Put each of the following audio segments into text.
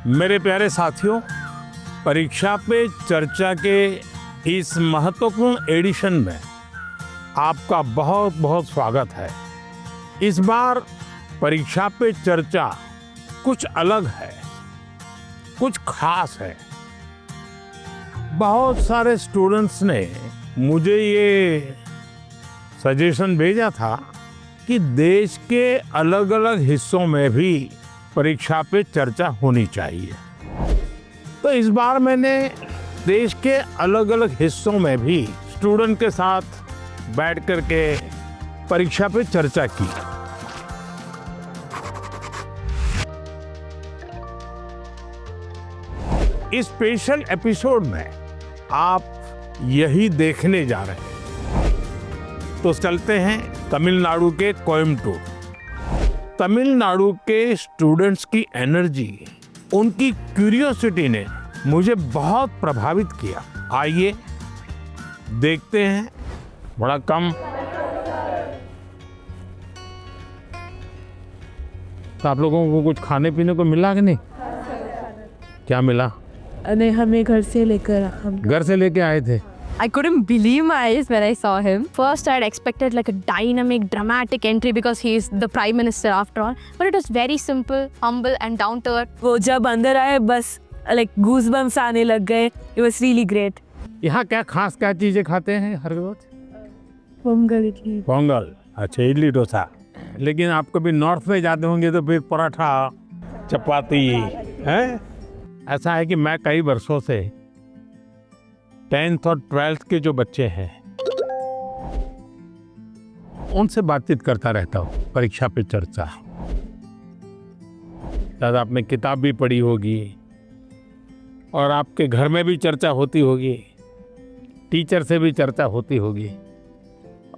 मेरे प्यारे साथियों, परीक्षा पे चर्चा के इस महत्वपूर्ण एडिशन में आपका बहुत बहुत स्वागत है। इस बार परीक्षा पे चर्चा कुछ अलग है, कुछ खास है। बहुत सारे स्टूडेंट्स ने मुझे ये सजेशन भेजा था कि देश के अलग अलग हिस्सों में भी परीक्षा पे चर्चा होनी चाहिए। तो इस बार मैंने देश के अलग अलग हिस्सों में भी स्टूडेंट के साथ बैठ करके परीक्षा पे चर्चा की। इस स्पेशल एपिसोड में आप यही देखने जा रहे हैं। तो चलते हैं तमिलनाडु के कोयम्बटूर। तमिलनाडु के स्टूडेंट्स की एनर्जी, उनकी क्यूरियोसिटी ने मुझे बहुत प्रभावित किया। आइए देखते हैं। बड़ा कम तो आप लोगों को कुछ खाने पीने को मिला कि नहीं? क्या मिला? नहीं, हमें घर से लेके आए थे। I couldn't believe my eyes when I saw him. First, I had expected like a dynamic, dramatic entry because he is the prime minister after all. But it was very simple, humble and down to earth. वो जब अंदर आए बस like goosebumps आने लग गए. It was really great. यहाँ क्या खास क्या चीजें खाते हैं हर रोज? पोंगल इडली. पोंगल, अच्छा, इडली डोसा। लेकिन आप कभी नॉर्थ में जाते होंगे तो फिर पराठा, चपाती है। ऐसा है कि मैं कई वर्षों से 10th और 12th के जो बच्चे हैं उनसे बातचीत करता रहता हूँ परीक्षा पे चर्चा। शायद आपने किताब भी पढ़ी होगी और आपके घर में भी चर्चा होती होगी, टीचर से भी चर्चा होती होगी।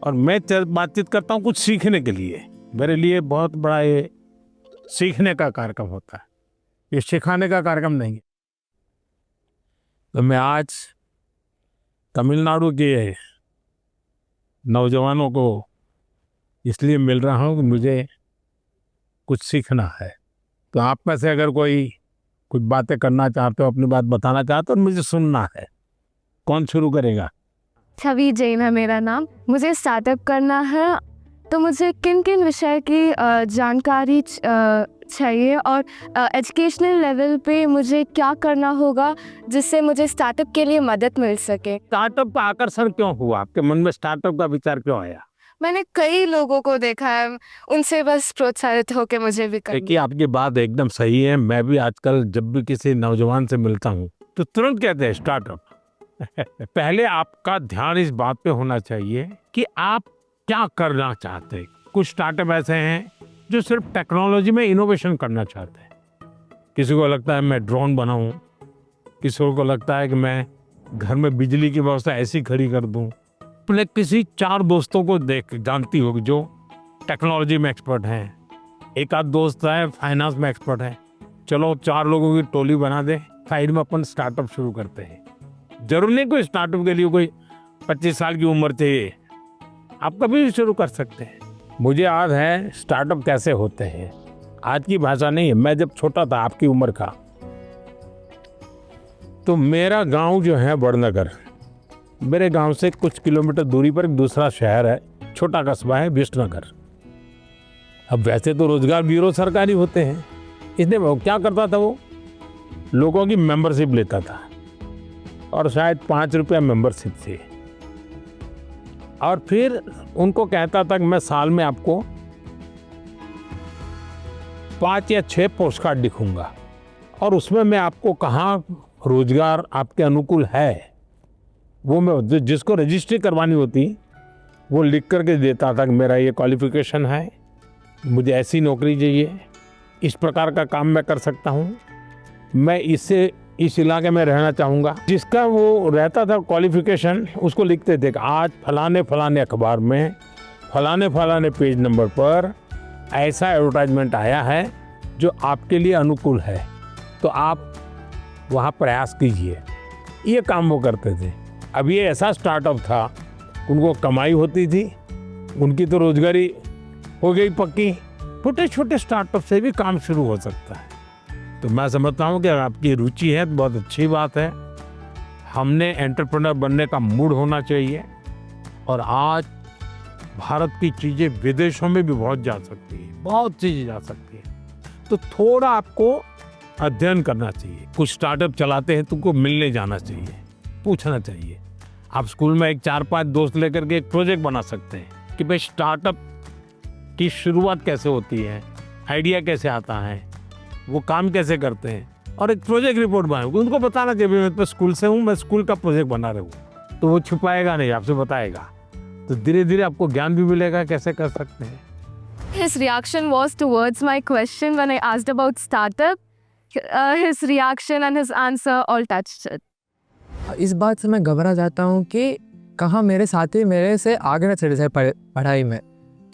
और मैं बातचीत करता हूँ कुछ सीखने के लिए। मेरे लिए बहुत बड़ा ये सीखने का कार्यक्रम होता है, ये सिखाने का कार्यक्रम नहीं है। तो मैं आज तमिलनाडु के नौजवानों को इसलिए मिल रहा हूँ कि मुझे कुछ सीखना है। तो आप में से अगर कोई कुछ बातें करना चाहते हो, अपनी बात बताना चाहते हो, तो मुझे सुनना है। कौन शुरू करेगा? छवि जैन है मेरा नाम। मुझे स्टार्टअप करना है, तो मुझे किन किन विषय की जानकारी चाहिए और एजुकेशनल लेवल पे मुझे क्या करना होगा जिससे मुझे स्टार्टअप के लिए मदद मिल सके। स्टार्टअप का आकर्षण क्यों हुआ? आपके मन में स्टार्टअप का विचार क्यों आया? मैंने कई लोगों को देखा है, उनसे बस प्रोत्साहित होकर मुझे भी करना। देखिए, आपकी बात एकदम सही है। मैं भी आजकल जब भी किसी नौजवान से मिलता हूँ तो तुरंत कहते हैं स्टार्टअप। पहले आपका ध्यान इस बात पे होना चाहिए कि आप क्या करना चाहते हैं। कुछ स्टार्टअप ऐसे हैं जो सिर्फ टेक्नोलॉजी में इनोवेशन करना चाहते हैं। किसी को लगता है मैं ड्रोन बनाऊं, किसी को लगता है कि मैं घर में बिजली की व्यवस्था ऐसी खड़ी कर दूं। अपने किसी 4 दोस्तों को जानती होगी जो टेक्नोलॉजी में एक्सपर्ट हैं। एक आध दोस्त है फाइनेंस में एक्सपर्ट है। चलो 4 लोगों की टोली बना दे, साइड में अपन स्टार्टअप शुरू करते हैं। जरूर नहीं कोई स्टार्टअप के लिए कोई 25 साल की उम्र चाहिए, आप कभी भी शुरू कर सकते हैं। मुझे याद है स्टार्टअप कैसे होते हैं। आज की भाषा नहीं है, मैं जब छोटा था आपकी उम्र का, तो मेरा गांव जो है बड़नगर, मेरे गांव से कुछ किलोमीटर दूरी पर एक दूसरा शहर है, छोटा कस्बा है विष्णुनगर। अब वैसे तो रोजगार ब्यूरो सरकारी होते हैं, इसलिए वो क्या करता था, वो लोगों की मेंबरशिप लेता था और शायद 5 रुपया मेंबरशिप थी। और फिर उनको कहता था कि मैं साल में आपको 5 या 6 पोस्ट कार्ड लिखूंगा और उसमें मैं आपको कहाँ रोजगार आपके अनुकूल है वो मैं जिसको रजिस्ट्री करवानी होती वो लिख करके देता था कि मेरा ये क्वालिफिकेशन है, मुझे ऐसी नौकरी चाहिए, इस प्रकार का काम मैं कर सकता हूँ, मैं इस इलाके में रहना चाहूँगा। जिसका वो रहता था क्वालिफिकेशन, उसको लिखते थे कि आज फलाने फलाने अखबार में फलाने पेज नंबर पर ऐसा एडवर्टाइजमेंट आया है जो आपके लिए अनुकूल है, तो आप वहाँ प्रयास कीजिए। ये काम वो करते थे। अब ये ऐसा स्टार्टअप था, उनको कमाई होती थी, उनकी तो रोजगारी हो गई पक्की। छोटे छोटे स्टार्टअप से भी काम शुरू हो सकता है। तो मैं समझता हूँ कि अगर आपकी रुचि है तो बहुत अच्छी बात है। हमने एंटरप्रेन्योर बनने का मूड होना चाहिए, और आज भारत की चीज़ें विदेशों में भी बहुत जा सकती है, बहुत चीज़ें जा सकती है। तो थोड़ा आपको अध्ययन करना चाहिए। कुछ स्टार्टअप चलाते हैं, तुमको मिलने जाना चाहिए, पूछना चाहिए। आप स्कूल में एक 4-5 दोस्त लेकर के एक प्रोजेक्ट बना सकते हैं कि भाई स्टार्टअप की शुरुआत कैसे होती है, आइडिया कैसे आता है, वो काम कैसे करते हैं, और एक प्रोजेक्ट रिपोर्ट बनाओगे। उनको बताना चाहिए मैं तो स्कूल से हूँ, मैं स्कूल का प्रोजेक्ट बना रहा हूँ। तो वो छुपाएगा नहीं, आपसे बताएगा। तो धीरे धीरे आपको ज्ञान भी मिलेगा कैसे कर सकते हैं। His reaction was towards my question when I asked about startup. His reaction and his answer all touched it. इस बात से मैं घबरा जाता हूँ कि कहाँ मेरे साथी मेरे से आगे न चले जाए पढ़ाई में।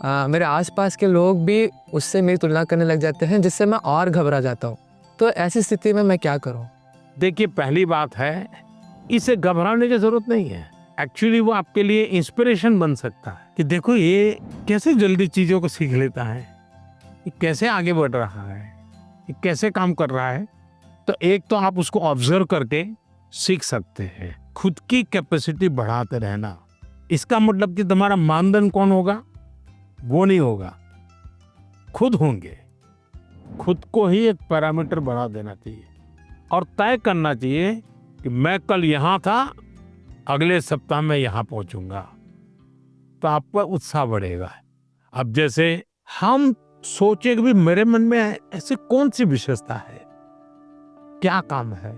मेरे आसपास के लोग भी उससे मेरी तुलना करने लग जाते हैं, जिससे मैं और घबरा जाता हूँ। तो ऐसी स्थिति में मैं क्या करूँ? देखिए, पहली बात है, इसे घबराने की जरूरत नहीं है। एक्चुअली वो आपके लिए इंस्पिरेशन बन सकता है कि देखो ये कैसे जल्दी चीज़ों को सीख लेता है, ये कैसे आगे बढ़ रहा है, ये कैसे काम कर रहा है। तो एक तो आप उसको ऑब्जर्व करके सीख सकते हैं। खुद की कैपेसिटी बढ़ाते रहना, इसका मतलब कि तुम्हारा मानदंड कौन होगा, वो नहीं होगा, खुद होंगे। खुद को ही एक पैरामीटर बढ़ा देना चाहिए और तय करना चाहिए कि मैं कल यहाँ था, अगले सप्ताह में यहाँ पहुँचूंगा। तो आपका उत्साह बढ़ेगा। अब जैसे हम सोचे कि भी मेरे मन में ऐसे कौन सी विशेषता है, क्या काम है।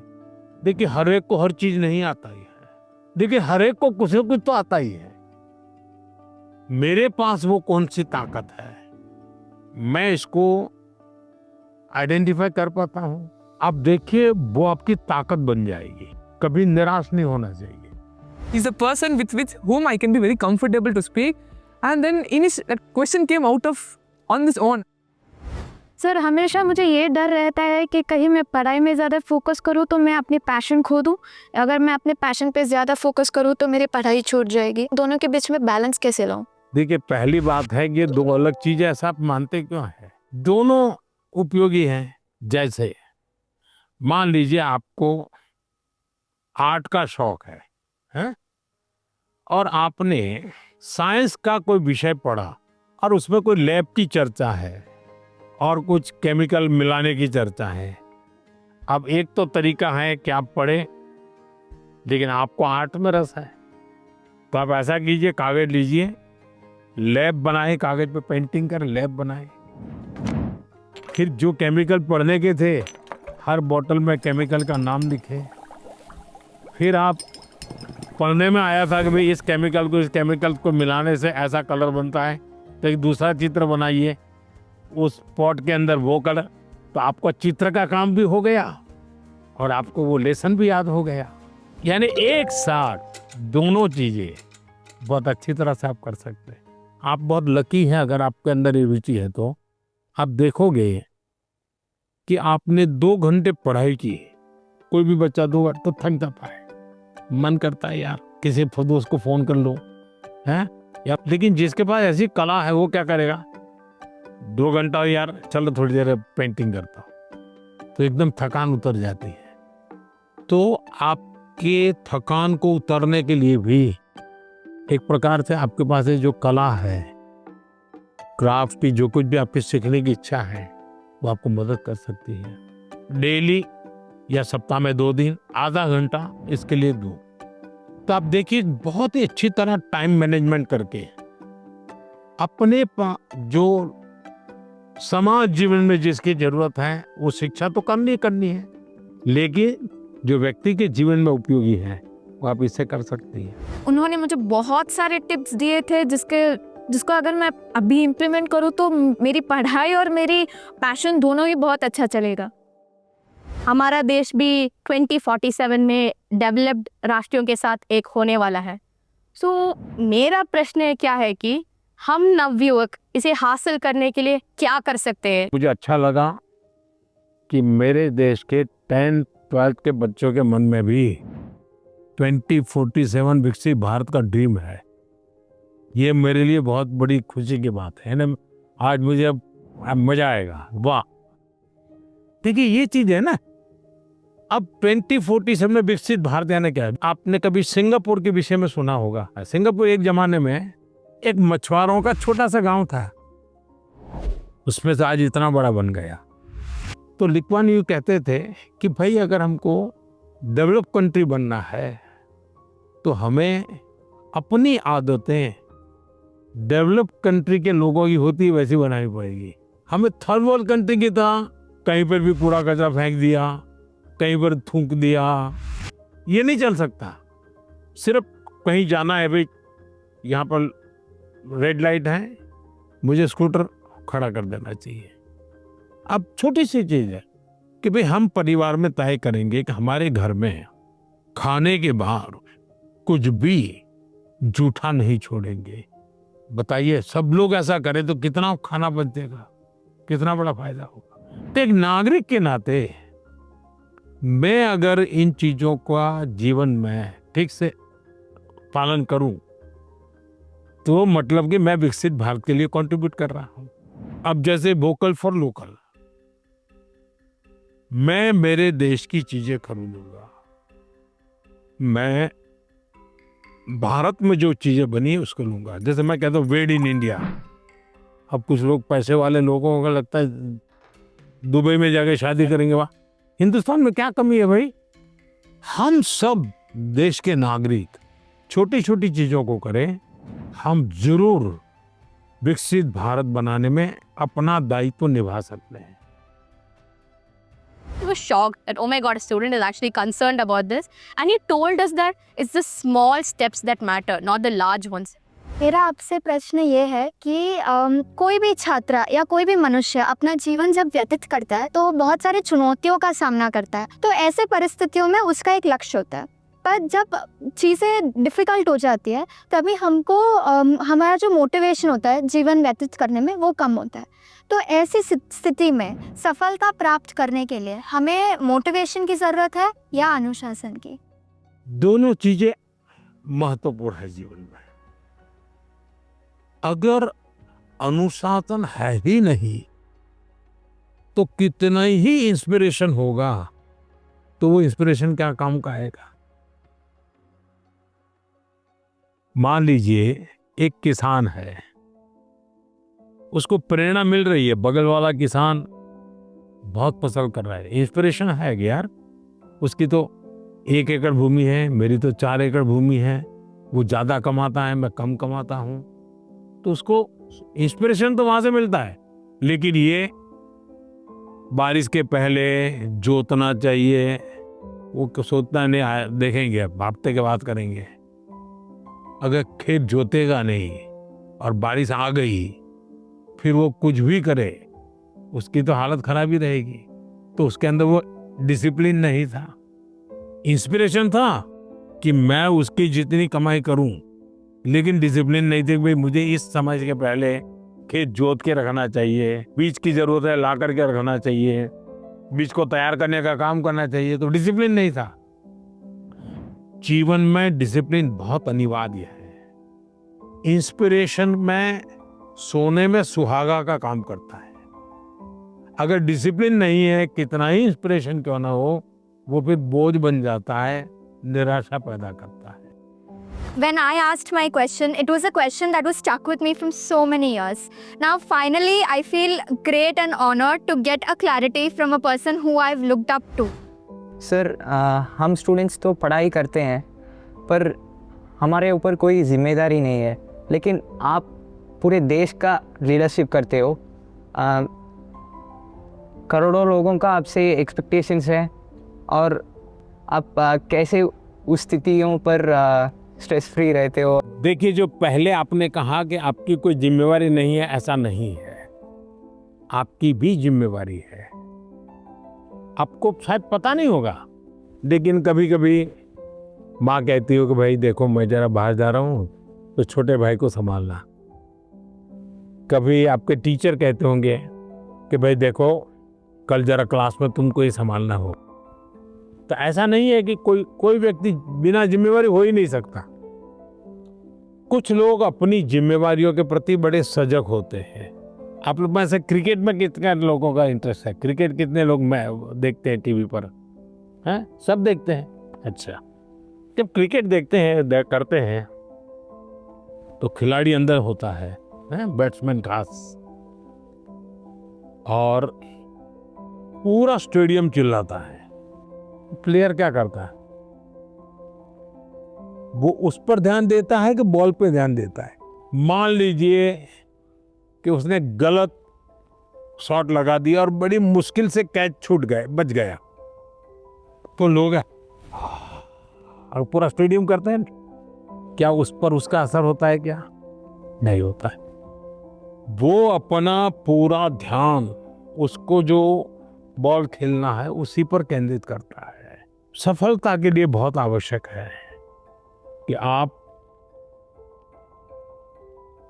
देखिए, हर एक को हर चीज नहीं आता ही है। देखिए, हर एक को कुछ न कुछ तो आता ही है। मेरे पास वो कौन सी ताकत है, मैं इसको आइडेंटिफाई कर पाता हूँ। आप देखिए, वो आपकी ताकत बन जाएगी। कभी निराश नहीं होना चाहिए। He's a person with whom I can be very comfortable to speak. And then that question came out of on his own. Sir, हमेशा मुझे ये डर रहता है कि कहीं मैं पढ़ाई में ज़्यादा फोकस करूँ तो मैं अपनी पैशन खो दूँ। अगर मैं अपने पैशन पे ज़्यादा फोकस करूँ तो मेरी पढ़ाई छूट जाएगी। दोनों के बीच में बैलेंस कैसे लाऊं? देखिए, पहली बात है कि ये दो अलग चीजें, ऐसा आप मानते क्यों है? दोनों उपयोगी हैं। जैसे मान लीजिए आपको आर्ट का शौक है? और आपने साइंस का कोई विषय पढ़ा और उसमें कोई लैब की चर्चा है और कुछ केमिकल मिलाने की चर्चा है। अब एक तो तरीका है कि आप पढ़ें, लेकिन आपको आर्ट में रस है, तो आप ऐसा कीजिए, कागज लीजिए, लैब बनाए, कागज पे पेंटिंग करें, लैब बनाए। फिर जो केमिकल पढ़ने के थे, हर बोतल में केमिकल का नाम लिखे। फिर आप पढ़ने में आया था कि भाई इस केमिकल को मिलाने से ऐसा कलर बनता है, तो एक दूसरा चित्र बनाइए, उस पॉट के अंदर वो कलर। तो आपका चित्र का काम भी हो गया और आपको वो लेसन भी याद हो गया। यानी एक साथ दोनों चीजें बहुत अच्छी तरह से आप कर सकते हैं। आप बहुत लकी हैं अगर आपके अंदर ये रुचि है। तो आप देखोगे कि आपने 2 घंटे पढ़ाई की, कोई भी बच्चा 2 घंटे तो थक जाता है, मन करता है यार किसी दोस्त को फोन कर लो, हैं? या लेकिन जिसके पास ऐसी कला है वो क्या करेगा, 2 घंटा यार चलो थोड़ी देर पेंटिंग करता हूँ, तो एकदम थकान उतर जाती है। तो आपके थकान को उतरने के लिए भी एक प्रकार से आपके पास जो कला है, क्राफ्ट की जो कुछ भी आपके सीखने की इच्छा है, वो आपको मदद कर सकती है। डेली या सप्ताह में 2 दिन आधा घंटा इसके लिए दो। तो आप देखिए, बहुत ही अच्छी तरह टाइम मैनेजमेंट करके अपने जो समाज जीवन में जिसकी जरूरत है वो शिक्षा तो करनी है, लेकिन जो व्यक्ति के जीवन में उपयोगी है वो आप इससे कर सकती हैं। उन्होंने मुझे बहुत सारे टिप्स दिए थे जिसको अगर मैं अभी इम्प्लीमेंट करूँ तो मेरी पढ़ाई और मेरी पैशन दोनों ही बहुत अच्छा चलेगा। हमारा देश भी 2047 में डेवलप्ड राष्ट्रों के साथ एक होने वाला है। सो मेरा प्रश्न क्या है कि हम नवयुवक इसे हासिल करने के लिए क्या कर सकते हैं? मुझे अच्छा लगा कि मेरे देश के 10th 12th के बच्चों के मन में भी 2047 विकसित भारत का ड्रीम है। ये मेरे लिए बहुत बड़ी खुशी की बात है ना। आज मुझे अब मजा आएगा। वाह, देखिए ये चीज है ना, अब 2047 में विकसित भारत यानी क्या है? आपने कभी सिंगापुर के विषय में सुना होगा। सिंगापुर एक जमाने में एक मछुआरों का छोटा सा गांव था, उसमें से आज इतना बड़ा बन गया। तो ली कुआन यू कहते थे कि भाई अगर हमको डेवलप कंट्री बनना है तो हमें अपनी आदतें डेवलप कंट्री के लोगों की होती वैसी बनानी पड़ेगी। हमें थर्ड वर्ल्ड कंट्री की तरह कहीं पर भी कूड़ा कचरा फेंक दिया, कहीं पर थूक दिया, ये नहीं चल सकता। सिर्फ कहीं जाना है, भाई यहाँ पर रेड लाइट है, मुझे स्कूटर खड़ा कर देना चाहिए। अब छोटी सी चीज है कि भाई हम परिवार में तय करेंगे कि हमारे घर में खाने के बाहर कुछ भी जूठा नहीं छोड़ेंगे। बताइए सब लोग ऐसा करें तो कितना खाना बचेगा, कितना बड़ा फायदा होगा। तो एक नागरिक के नाते मैं अगर इन चीजों का जीवन में ठीक से पालन करूं तो मतलब कि मैं विकसित भारत के लिए कंट्रीब्यूट कर रहा हूं। अब जैसे वोकल फॉर लोकल, मैं मेरे देश की चीजें खरीदूंगा, मैं भारत में जो चीजें बनी उसको लूंगा। जैसे मैं कहता हूँ मेड इन इंडिया। अब कुछ लोग पैसे वाले लोगों को लगता है दुबई में जाके शादी करेंगे, वाह हिंदुस्तान में क्या कमी है भाई। हम सब देश के नागरिक छोटी छोटी चीजों को करें, हम जरूर विकसित भारत बनाने में अपना दायित्व निभा सकते हैं। We were shocked that, oh my God, a student is actually concerned about this. And he told us that it's the small steps that matter, not the large ones. मेरा आपसे प्रश्न ये है कि कोई भी छात्र या कोई भी मनुष्य अपना जीवन जब व्यतीत करता है तो बहुत सारे चुनौतियों का सामना करता है। तो ऐसे परिस्थितियों में उसका एक लक्ष्य होता है, पर जब चीज़ें डिफ़िकल्ट हो जाती है तभी हमको हमारा जो मोटिवेशन होता है जीवन व्यतीत करने में वो कम होता है। तो ऐसी स्थिति में सफलता प्राप्त करने के लिए हमें मोटिवेशन की ज़रूरत है या अनुशासन की? दोनों चीजें महत्वपूर्ण है जीवन में। अगर अनुशासन है ही नहीं तो कितना ही इंस्पिरेशन होगा तो वो इंस्पिरेशन क्या काम का आएगा। मान लीजिए एक किसान है, उसको प्रेरणा मिल रही है, बगल वाला किसान बहुत फसल कर रहा है, इंस्पिरेशन है कि यार उसकी तो 1 एकड़ भूमि है, मेरी तो 4 एकड़ भूमि है, वो ज्यादा कमाता है, मैं कम कमाता हूं, तो उसको इंस्पिरेशन तो वहां से मिलता है। लेकिन ये बारिश के पहले जोतना चाहिए, वो सोचना नहीं, देखेंगे अब हफ्ते के बाद करेंगे। अगर खेत जोतेगा नहीं और बारिश आ गई फिर वो कुछ भी करे उसकी तो हालत खराब ही रहेगी। तो उसके अंदर वो डिसिप्लिन नहीं था, इंस्पिरेशन था कि मैं उसकी जितनी कमाई करूं, लेकिन डिसिप्लिन नहीं थी। भाई मुझे इस समय के पहले खेत जोत के रखना चाहिए, बीज की जरूरत है ला करके रखना चाहिए, बीज को तैयार करने का काम करना चाहिए, तो डिसिप्लिन नहीं था। जीवन में डिसिप्लिन बहुत अनिवार्य है। इंस्पिरेशन में सोने में सुहागा का काम करता है। अगर डिसिप्लिन नहीं है, कितना ही इंस्पिरेशन क्यों ना हो, वो फिर बोझ बन जाता है, निराशा पैदा करता है। When I asked my question, it was a question that was stuck with me from so many years. Now, finally, I feel great and honored to get a clarity from a person who I've looked up to. Sir हम students तो पढ़ाई करते हैं पर हमारे ऊपर कोई जिम्मेदारी नहीं है, लेकिन आप पूरे देश का लीडरशिप करते हो। करोड़ों लोगों का आपसे एक्सपेक्टेशंस है और आप कैसे उस स्थितियों पर स्ट्रेस फ्री रहते हो? देखिए, जो पहले आपने कहा कि आपकी कोई जिम्मेवारी नहीं है, ऐसा नहीं है, आपकी भी जिम्मेवारी है। आपको शायद पता नहीं होगा, लेकिन कभी कभी माँ कहती हो कि भाई देखो मैं जरा बाहर जा रहा हूँ तो छोटे भाई को संभालना। कभी आपके टीचर कहते होंगे कि भाई देखो कल जरा क्लास में तुमको ही संभालना हो। तो ऐसा नहीं है कि कोई व्यक्ति बिना जिम्मेवारी हो ही नहीं सकता। कुछ लोग अपनी जिम्मेवारियों के प्रति बड़े सजग होते हैं, आप लोग में से क्रिकेट में कितने लोगों का इंटरेस्ट है? क्रिकेट कितने लोग मैं देखते हैं टीवी पर? हैं, सब देखते हैं। अच्छा, जब क्रिकेट देखते हैं करते हैं तो खिलाड़ी अंदर होता है, बैट्समैन खास, और पूरा स्टेडियम चिल्लाता है। प्लेयर क्या करता है? वो उस पर ध्यान देता है कि बॉल पे ध्यान देता है? मान लीजिए कि उसने गलत शॉट लगा दिया और बड़ी मुश्किल से कैच छूट गए, बच गया, तो लोग और पूरा स्टेडियम करते हैं। क्या उस पर उसका असर होता है? क्या नहीं होता है। वो अपना पूरा ध्यान, उसको जो बॉल खेलना है उसी पर केंद्रित करता है। सफलता के लिए बहुत आवश्यक है कि आप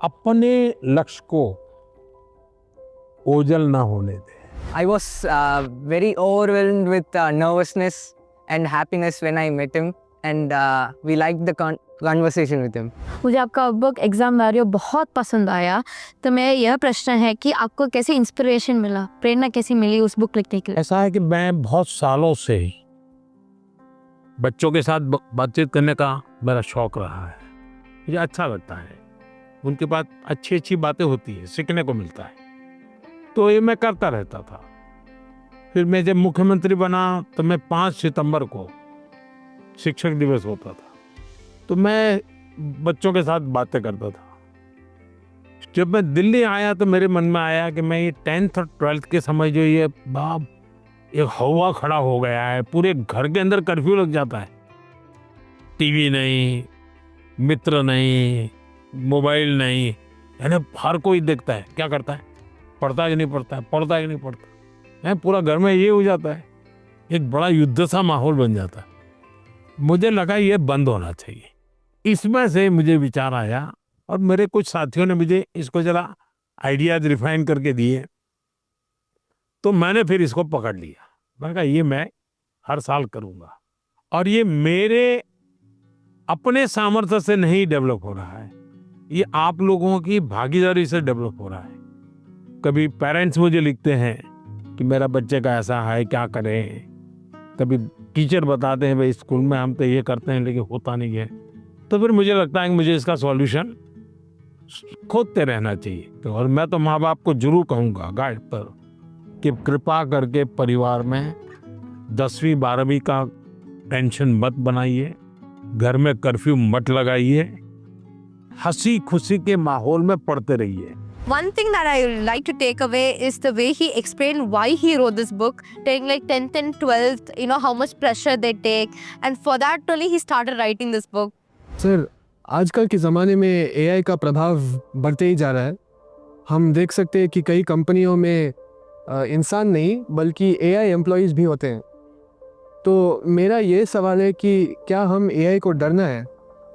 अपने लक्ष्य को ओझल ना होने दें। I was very overwhelmed with nervousness and happiness when I met him, and we liked the conversation with him. मुझे आपका बुक एग्जाम वैरियो बहुत पसंद आया। तो मेरा यह प्रश्न है कि आपको कैसे इंस्पिरेशन मिला, प्रेरणा कैसी मिली उस बुक लिखने के लिए? ऐसा है कि मैं बहुत सालों से ही बच्चों के साथ बातचीत करने का मेरा शौक रहा है। मुझे अच्छा लगता है, उनके पास अच्छी अच्छी बातें होती है, सीखने को मिलता है, तो ये मैं करता रहता था। फिर मैं जब मुख्यमंत्री बना तो मैं 5 सितंबर को शिक्षक दिवस होता था, तो मैं बच्चों के साथ बातें करता था। जब मैं दिल्ली आया तो मेरे मन में आया कि मैं ये 10th और 12th के समय जो ये बाप एक हवा खड़ा हो गया है, पूरे घर के अंदर कर्फ्यू लग जाता है, टीवी नहीं, मित्र नहीं, मोबाइल नहीं, यानी हर कोई देखता है, क्या करता है, पढ़ता है नहीं पढ़ता है, पढ़ता है नहीं पढ़ता है, पूरा घर में ये हो जाता है, एक बड़ा युद्ध सा माहौल बन जाता है। मुझे लगा ये बंद होना चाहिए। इसमें से मुझे विचार आया और मेरे कुछ साथियों ने मुझे इसको जरा आइडियाज रिफाइन करके दिए, तो मैंने फिर इसको पकड़ लिया। मैंने कहा ये मैं हर साल करूँगा, और ये मेरे अपने सामर्थ्य से नहीं डेवलप हो रहा है, ये आप लोगों की भागीदारी से डेवलप हो रहा है। कभी पेरेंट्स मुझे लिखते हैं कि मेरा बच्चे का ऐसा है, क्या करें। कभी टीचर बताते हैं भाई स्कूल में हम तो ये करते हैं लेकिन होता नहीं है। तो फिर मुझे लगता है कि मुझे इसका सॉल्यूशन खोजते रहना चाहिए। तो और मैं तो माँ बाप को जरूर कहूँगा गाइड पर कि कृपा करके परिवार में 10वीं 12वीं का टेंशन मत बनाइए, घर में कर्फ्यू मत लगाइए, हंसी खुशी के माहौल में पढ़ते रहिए। One thing that I would like to take away is the way he explained why he wrote this book, taking like 10th and 12th, how much pressure they take, and for that only he started writing this book. Sir, आजकल के ज़माने में AI का प्रभाव बढ़ते ही जा रहा है। हम देख सकते हैं कि कई कंपनियों में इंसान नहीं बल्कि एआई एम्प्लॉयज़ भी होते हैं। तो मेरा ये सवाल है कि क्या हम एआई को डरना है,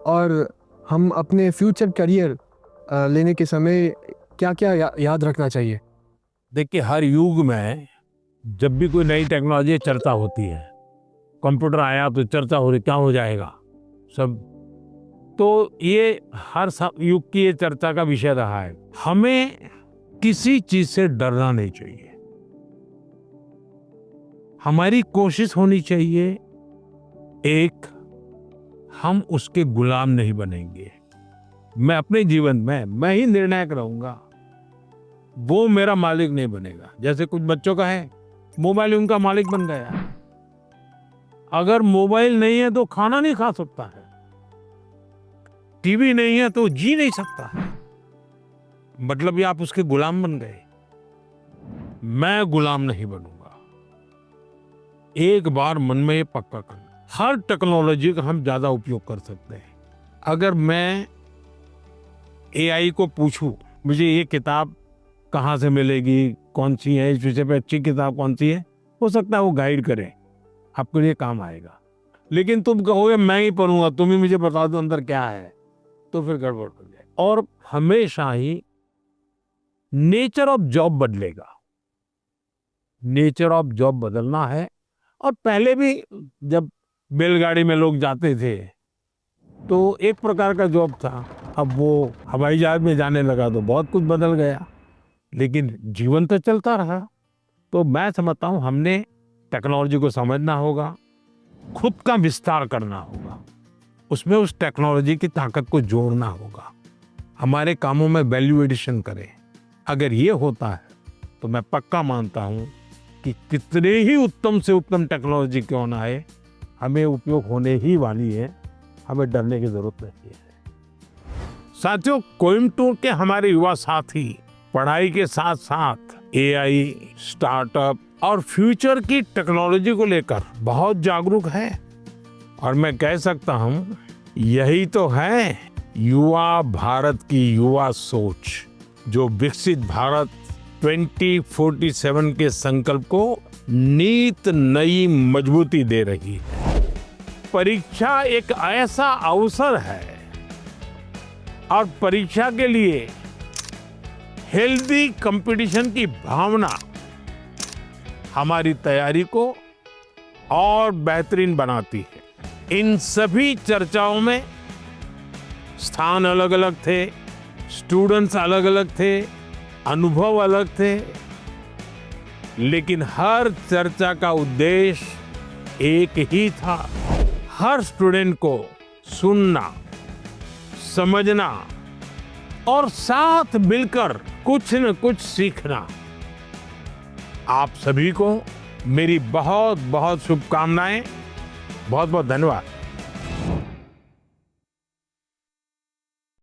और हम अपने फ्यूचर करियर लेने के समय क्या क्या याद रखना चाहिए? देखिए, हर युग में जब भी कोई नई टेक्नोलॉजी चर्चा होती है, कंप्यूटर आया तो चर्चा हो रही क्या हो जाएगा सब, तो ये हर युग की ये चर्चा का विषय रहा है। हमें किसी चीज से डरना नहीं चाहिए। हमारी कोशिश होनी चाहिए एक, हम उसके गुलाम नहीं बनेंगे। मैं अपने जीवन में मैं ही निर्णायक रहूंगा, वो मेरा मालिक नहीं बनेगा। जैसे कुछ बच्चों का है, मोबाइल उनका मालिक बन गया। अगर मोबाइल नहीं है तो खाना नहीं खा सकता है, टीवी नहीं है तो जी नहीं सकता है, मतलब ये आप उसके गुलाम बन गए। मैं गुलाम नहीं बनूंगा। एक बार मन में ये पक्का करना, हर टेक्नोलॉजी का हम ज्यादा उपयोग कर सकते हैं। अगर मैं एआई को पूछूं मुझे ये किताब कहाँ से मिलेगी, कौन सी है, इस विषय पे अच्छी किताब कौन सी है, हो सकता है वो गाइड करे, आपके लिए काम आएगा। लेकिन तुम कहोगे मैं ही पढ़ूंगा, तुम ही मुझे बता दो अंदर क्या है, तो फिर गड़बड़ हो जाए। और हमेशा ही नेचर ऑफ जॉब बदलेगा, नेचर ऑफ जॉब बदलना है। और पहले भी जब बैलगाड़ी में लोग जाते थे तो एक प्रकार का जॉब था, अब वो हवाई जहाज में जाने लगा तो बहुत कुछ बदल गया। लेकिन जीवन तो चलता रहा। तो मैं समझता हूँ हमने टेक्नोलॉजी को समझना होगा, खुद का विस्तार करना होगा, उसमें उस टेक्नोलॉजी की ताकत को जोड़ना होगा, हमारे कामों में वैल्यू एडिशन करें। अगर ये होता है तो मैं पक्का मानता हूँ कि कितने ही उत्तम से उत्तम टेक्नोलॉजी क्यों ना आए, हमें उपयोग होने ही वाली है, हमें डरने की जरूरत नहीं है। साथियों, कोयम्बटूर के हमारे युवा साथी पढ़ाई के साथ साथ एआई, स्टार्टअप और फ्यूचर की टेक्नोलॉजी को लेकर बहुत जागरूक है। और मैं कह सकता हूँ यही तो है युवा भारत की युवा सोच, जो विकसित भारत 2047 के संकल्प को नीत नई मजबूती दे रही है। परीक्षा एक ऐसा अवसर है और परीक्षा के लिए हेल्दी कंपटीशन की भावना हमारी तैयारी को और बेहतरीन बनाती है। इन सभी चर्चाओं में स्थान अलग अलग थे, स्टूडेंट्स अलग अलग थे, अनुभव अलग थे, लेकिन हर चर्चा का उद्देश्य एक ही था, हर स्टूडेंट को सुनना, समझना और साथ मिलकर कुछ न कुछ सीखना। आप सभी को मेरी बहुत बहुत शुभकामनाएं। बहुत बहुत धन्यवाद।